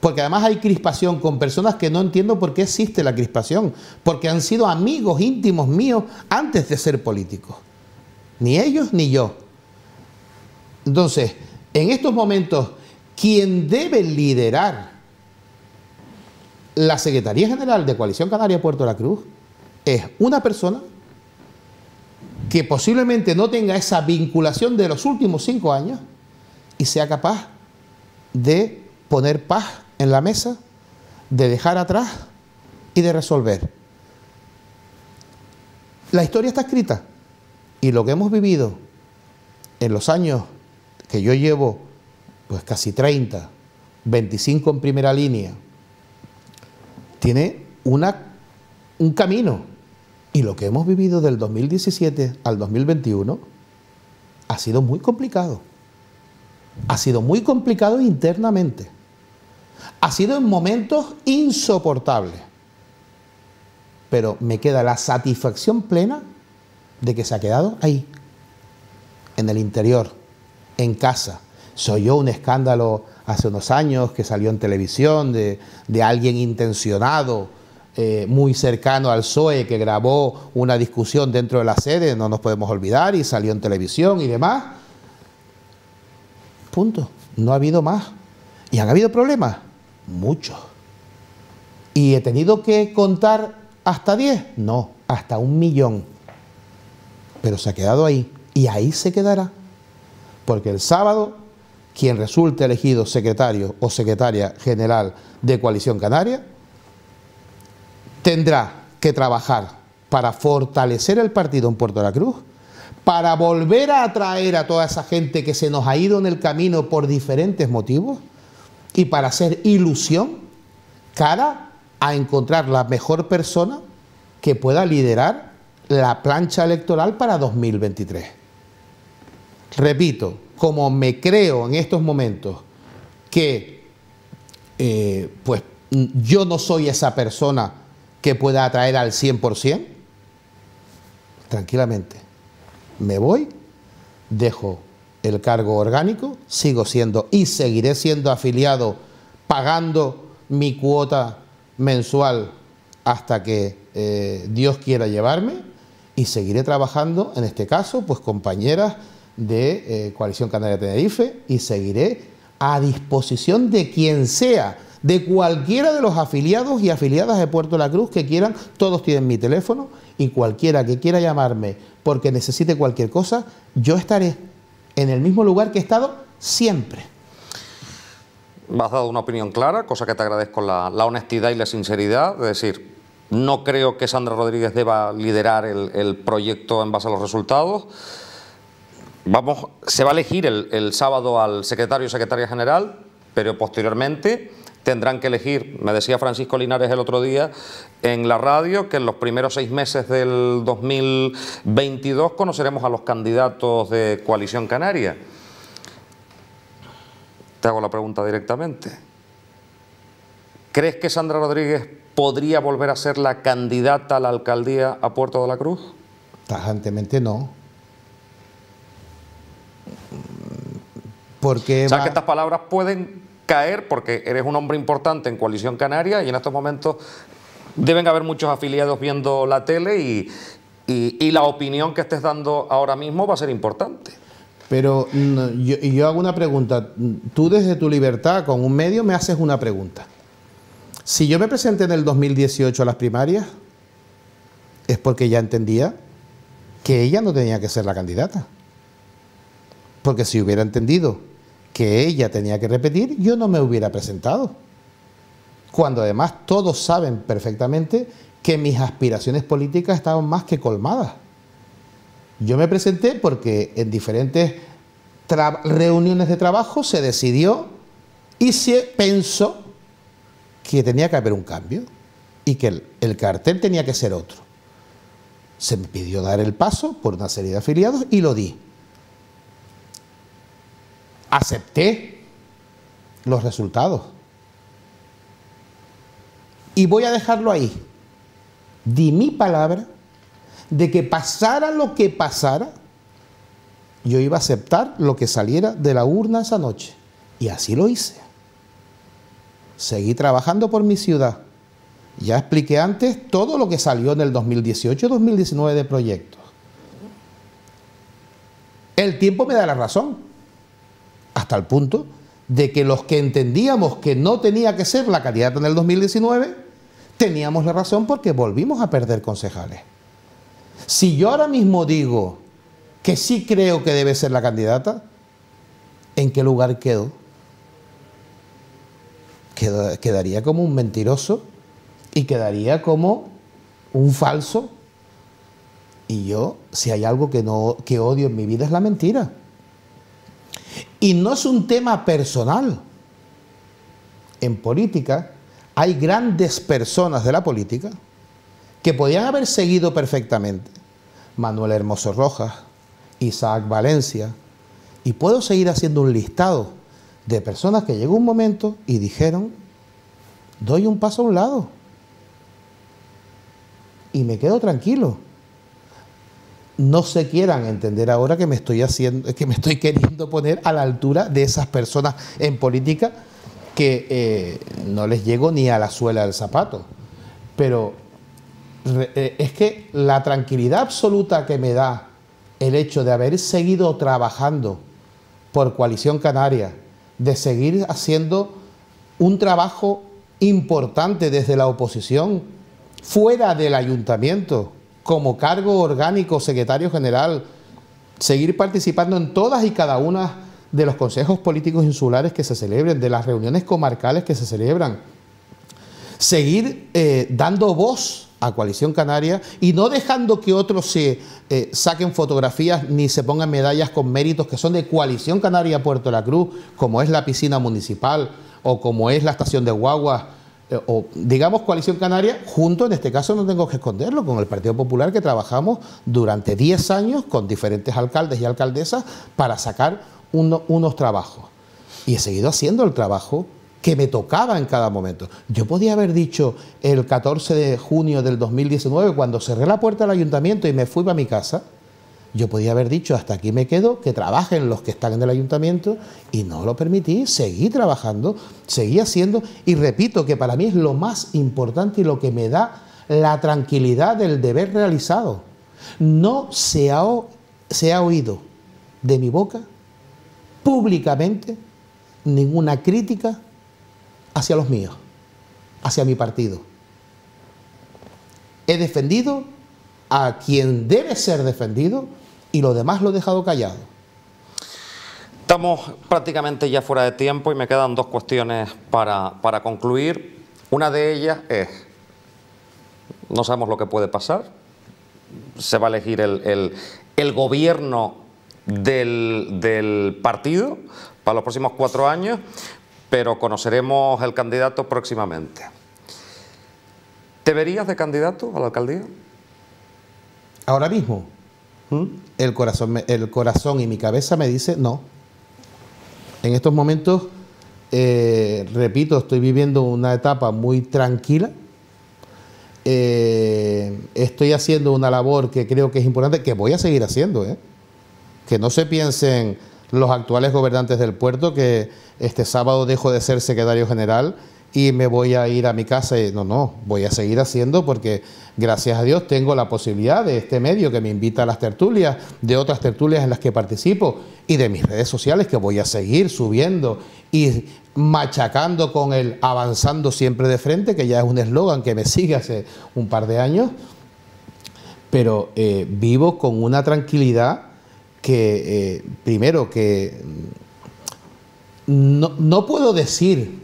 Porque además hay crispación con personas que no entiendo por qué existe la crispación, porque han sido amigos íntimos míos antes de ser políticos. Ni ellos ni yo. Entonces, en estos momentos, quien debe liderar la Secretaría General de Coalición Canaria Puerto La Cruz es una persona que posiblemente no tenga esa vinculación de los últimos 5 años y sea capaz de poner paz en la mesa, de dejar atrás y de resolver. La historia está escrita y lo que hemos vivido en los años que yo llevo, pues casi 30, 25 en primera línea, tiene un camino, y lo que hemos vivido del 2017 al 2021 ha sido muy complicado. Ha sido muy complicado internamente. Ha sido en momentos insoportables. Pero me queda la satisfacción plena de que se ha quedado ahí, en el interior, en casa. Se oyó un escándalo hace unos años que salió en televisión de alguien intencionado, muy cercano al PSOE, que grabó una discusión dentro de la sede, no nos podemos olvidar, y salió en televisión y demás. Punto. No ha habido más. ¿Y han habido problemas? Muchos. ¿Y he tenido que contar hasta 10? No, hasta 1.000.000. Pero se ha quedado ahí, y ahí se quedará. Porque el sábado, quien resulte elegido secretario o secretaria general de Coalición Canaria tendrá que trabajar para fortalecer el partido en Puerto de la Cruz, para volver a atraer a toda esa gente que se nos ha ido en el camino por diferentes motivos y para hacer ilusión cara a encontrar la mejor persona que pueda liderar la plancha electoral para 2023. Repito, como me creo en estos momentos que pues yo no soy esa persona que pueda atraer al 100%, tranquilamente me voy, dejo el cargo orgánico, sigo siendo y seguiré siendo afiliado, pagando mi cuota mensual hasta que Dios quiera llevarme, y seguiré trabajando, en este caso, pues compañeras de Coalición Canaria Tenerife, y seguiré a disposición de quien sea, de cualquiera de los afiliados y afiliadas de Puerto de la Cruz que quieran. Todos tienen mi teléfono, y cualquiera que quiera llamarme porque necesite cualquier cosa, yo estaré en el mismo lugar que he estado siempre. Me has dado una opinión clara, cosa que te agradezco, la honestidad y la sinceridad. Es decir, no creo que Sandra Rodríguez deba liderar el proyecto en base a los resultados. Se va a elegir el sábado al secretario o secretaria general, pero posteriormente tendrán que elegir, me decía Francisco Linares el otro día en la radio, que en los primeros 6 meses del 2022 conoceremos a los candidatos de Coalición Canaria. Te hago la pregunta directamente. ¿Crees que Sandra Rodríguez podría volver a ser la candidata a la alcaldía a Puerto de la Cruz? Tajantemente no. Porque ¿Sabes que estas palabras pueden caer porque eres un hombre importante en Coalición Canaria y en estos momentos deben haber muchos afiliados viendo la tele y la opinión que estés dando ahora mismo va a ser importante? Pero yo hago una pregunta. Tú desde tu libertad con un medio me haces una pregunta. Si yo me presenté en el 2018 a las primarias, es porque ya entendía que ella no tenía que ser la candidata. Porque si hubiera entendido que ella tenía que repetir, yo no me hubiera presentado. Cuando además todos saben perfectamente que mis aspiraciones políticas estaban más que colmadas. Yo me presenté porque en diferentes reuniones de trabajo se decidió y se pensó que tenía que haber un cambio y que el cartel tenía que ser otro. Se me pidió dar el paso por una serie de afiliados y lo di. Acepté los resultados. Y voy a dejarlo ahí. Di mi palabra de que pasara lo que pasara, yo iba a aceptar lo que saliera de la urna esa noche. Y así lo hice. Seguí trabajando por mi ciudad. Ya expliqué antes todo lo que salió en el 2018-2019 de proyectos. El tiempo me da la razón. Hasta el punto de que los que entendíamos que no tenía que ser la candidata en el 2019, teníamos la razón porque volvimos a perder concejales. Si yo ahora mismo digo que sí creo que debe ser la candidata, ¿en qué lugar quedo? Quedaría como un mentiroso y quedaría como un falso. Y yo, si hay algo que odio en mi vida, es la mentira. Y no es un tema personal. En política hay grandes personas de la política que podían haber seguido perfectamente. Manuel Hermoso Rojas, Isaac Valencia, y puedo seguir haciendo un listado de personas que llegó un momento y dijeron, doy un paso a un lado y me quedo tranquilo. No se quieran entender ahora que me estoy queriendo poner a la altura de esas personas en política que no les llego ni a la suela del zapato. Pero es que la tranquilidad absoluta que me da el hecho de haber seguido trabajando por Coalición Canaria, de seguir haciendo un trabajo importante desde la oposición, fuera del ayuntamiento, como cargo orgánico, secretario general, seguir participando en todas y cada una de los consejos políticos insulares que se celebren, de las reuniones comarcales que se celebran, seguir dando voz a Coalición Canaria y no dejando que otros se saquen fotografías ni se pongan medallas con méritos que son de Coalición Canaria Puerto La Cruz, como es la piscina municipal o como es la estación de guaguas, o digamos Coalición Canaria, junto, en este caso no tengo que esconderlo, con el Partido Popular, que trabajamos durante 10 años con diferentes alcaldes y alcaldesas para sacar unos trabajos. Y he seguido haciendo el trabajo que me tocaba en cada momento. Yo podía haber dicho el 14 de junio del 2019, cuando cerré la puerta del ayuntamiento y me fui para mi casa, yo podía haber dicho hasta aquí me quedo, que trabajen los que están en el ayuntamiento, y no lo permití, seguí trabajando, seguí haciendo, y repito que para mí es lo más importante y lo que me da la tranquilidad del deber realizado. No se ha oído de mi boca públicamente ninguna crítica hacia los míos, hacia mi partido. He defendido a quien debe ser defendido y lo demás lo he dejado callado. Estamos prácticamente ya fuera de tiempo y me quedan dos cuestiones para concluir. Una de ellas es, no sabemos lo que puede pasar, se va a elegir el gobierno del partido para los próximos 4 años, pero conoceremos el candidato próximamente. ¿Te verías de candidato a la alcaldía? Ahora mismo, el corazón y mi cabeza me dice no. En estos momentos, repito, estoy viviendo una etapa muy tranquila. Estoy haciendo una labor que creo que es importante, que voy a seguir haciendo, que no se piensen los actuales gobernantes del puerto que este sábado dejo de ser secretario general y me voy a ir a mi casa. No, voy a seguir haciendo, porque gracias a Dios tengo la posibilidad de este medio que me invita a las tertulias, de otras tertulias en las que participo y de mis redes sociales, que voy a seguir subiendo y machacando con el avanzando siempre de frente, que ya es un eslogan que me sigue hace un par de años, pero vivo con una tranquilidad que, primero, que no puedo decir,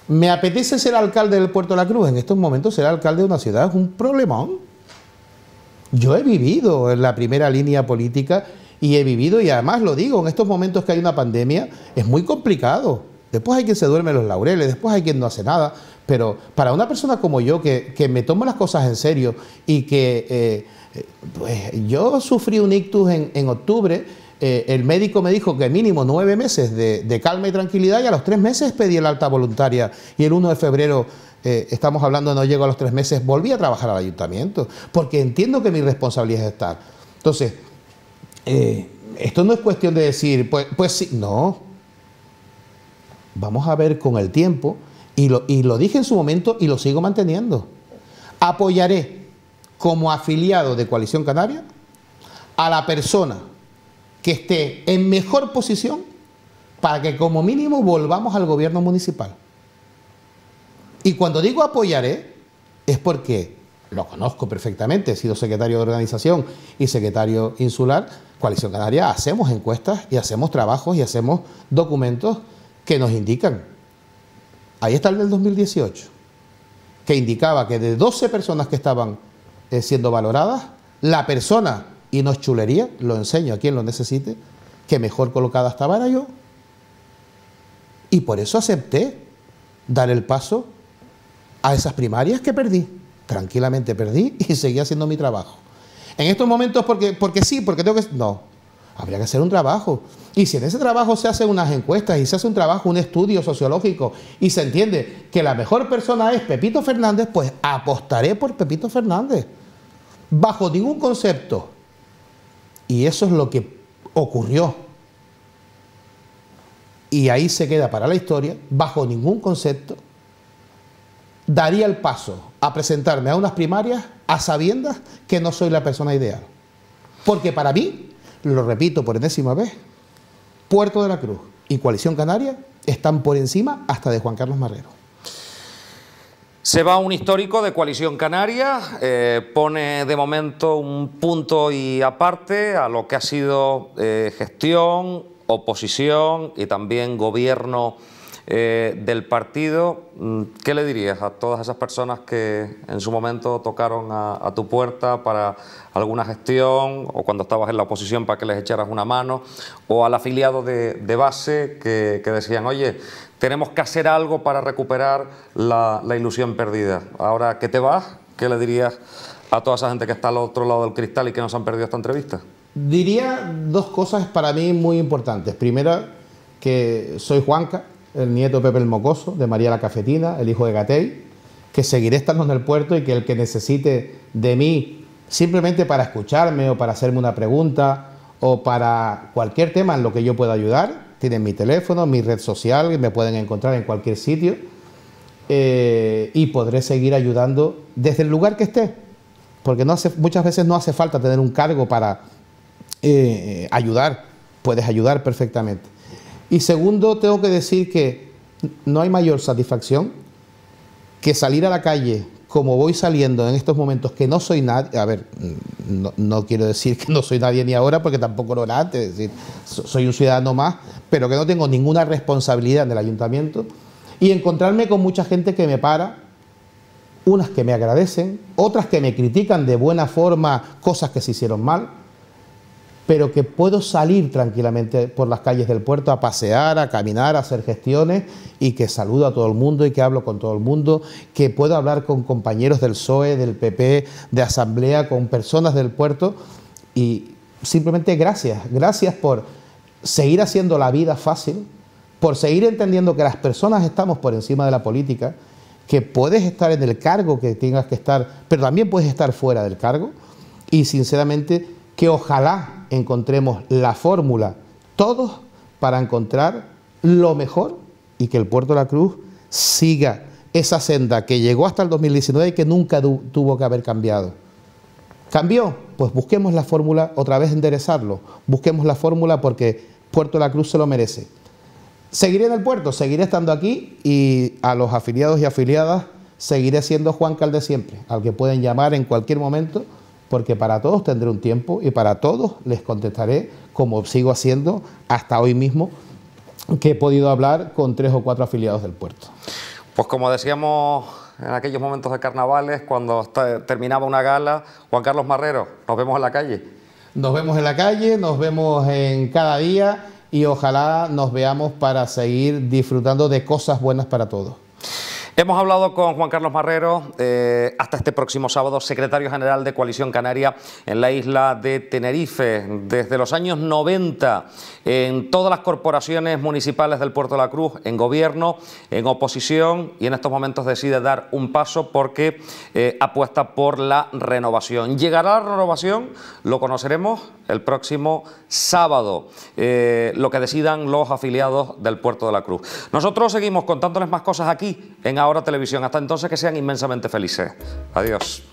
me apetece ser alcalde del Puerto de la Cruz. En estos momentos ser alcalde de una ciudad es un problemón. Yo he vivido en la primera línea política y he vivido, y además lo digo, en estos momentos que hay una pandemia, es muy complicado. Después hay quien se duerme en los laureles, después hay quien no hace nada, pero para una persona como yo, que me tomo las cosas en serio y que pues yo sufrí un ictus en octubre. El médico me dijo que mínimo 9 meses de calma y tranquilidad, y a los 3 meses pedí el alta voluntaria, y el 1 de febrero, estamos hablando, no llego a los 3 meses, volví a trabajar al ayuntamiento, porque entiendo que mi responsabilidad es estar. Entonces, esto no es cuestión de decir, pues sí, no. Vamos a ver con el tiempo, y lo dije en su momento y lo sigo manteniendo. Apoyaré como afiliado de Coalición Canaria a la persona que esté en mejor posición para que como mínimo volvamos al gobierno municipal. Y cuando digo apoyaré, es porque lo conozco perfectamente, he sido secretario de organización y secretario insular. Coalición Canaria hacemos encuestas y hacemos trabajos y hacemos documentos que nos indican. Ahí está el del 2018, que indicaba que de 12 personas que estaban siendo valoradas, la persona, y no es chulería, lo enseño a quien lo necesite, que mejor colocada estaba era yo. Y por eso acepté dar el paso a esas primarias que perdí. Tranquilamente perdí y seguí haciendo mi trabajo. En estos momentos, porque sí, porque tengo que... No, habría que hacer un trabajo. Y si en ese trabajo se hacen unas encuestas y se hace un trabajo, un estudio sociológico, y se entiende que la mejor persona es Pepito Fernández, pues apostaré por Pepito Fernández. Bajo ningún concepto. Y eso es lo que ocurrió. Y ahí se queda para la historia. Bajo ningún concepto daría el paso a presentarme a unas primarias a sabiendas que no soy la persona ideal. Porque para mí, lo repito por enésima vez, Puerto de la Cruz y Coalición Canaria están por encima hasta de Juan Carlos Marrero. Se va un histórico de Coalición Canaria, pone de momento un punto y aparte a lo que ha sido gestión, oposición y también gobierno del partido. ¿Qué le dirías a todas esas personas que en su momento tocaron a tu puerta para alguna gestión, o cuando estabas en la oposición para que les echaras una mano, o al afiliado de base que decían, oye, tenemos que hacer algo para recuperar la ilusión perdida? Ahora que te vas, ¿qué le dirías a toda esa gente que está al otro lado del cristal y que nos han perdido esta entrevista? Diría dos cosas para mí muy importantes. Primera, que soy Juanca, el nieto de Pepe el Mocoso, de María la Cafetina, el hijo de Gatell, que seguiré estando en el puerto y que el que necesite de mí simplemente para escucharme o para hacerme una pregunta o para cualquier tema en lo que yo pueda ayudar, tienen mi teléfono, mi red social, y me pueden encontrar en cualquier sitio, y podré seguir ayudando desde el lugar que esté, porque muchas veces no hace falta tener un cargo para ayudar, puedes ayudar perfectamente. Y segundo, tengo que decir que no hay mayor satisfacción que salir a la calle como voy saliendo en estos momentos, que no soy nadie. A ver, no quiero decir que no soy nadie ni ahora, porque tampoco lo era antes, es decir, soy un ciudadano más, pero que no tengo ninguna responsabilidad en el ayuntamiento, y encontrarme con mucha gente que me para, unas que me agradecen, otras que me critican de buena forma cosas que se hicieron mal, pero que puedo salir tranquilamente por las calles del puerto a pasear, a caminar, a hacer gestiones, y que saludo a todo el mundo y que hablo con todo el mundo, que puedo hablar con compañeros del PSOE, del PP, de Asamblea, con personas del puerto, y simplemente gracias por seguir haciendo la vida fácil, por seguir entendiendo que las personas estamos por encima de la política, que puedes estar en el cargo que tengas que estar, pero también puedes estar fuera del cargo, y sinceramente que ojalá encontremos la fórmula todos para encontrar lo mejor y que el Puerto de la Cruz siga esa senda que llegó hasta el 2019 y que nunca tuvo que haber cambiado. ¿Cambió? Pues busquemos la fórmula, otra vez enderezarlo, busquemos la fórmula, porque Puerto de la Cruz se lo merece. Seguiré en el puerto, seguiré estando aquí, y a los afiliados y afiliadas seguiré siendo Juanca el de siempre, al que pueden llamar en cualquier momento, porque para todos tendré un tiempo y para todos les contestaré, como sigo haciendo hasta hoy mismo, que he podido hablar con 3 o 4 afiliados del puerto. Pues como decíamos en aquellos momentos de carnavales, cuando terminaba una gala, Juan Carlos Marrero, nos vemos en la calle. Nos vemos en la calle, nos vemos en cada día, y ojalá nos veamos para seguir disfrutando de cosas buenas para todos. Hemos hablado con Juan Carlos Marrero, hasta este próximo sábado, secretario general de Coalición Canaria en la isla de Tenerife. Desde los años 90, en todas las corporaciones municipales del Puerto de la Cruz, en gobierno, en oposición, y en estos momentos decide dar un paso porque apuesta por la renovación. ¿Llegará la renovación? Lo conoceremos el próximo sábado, lo que decidan los afiliados del Puerto de la Cruz. Nosotros seguimos contándoles más cosas aquí en Ahora Televisión. Hasta entonces, que sean inmensamente felices. Adiós.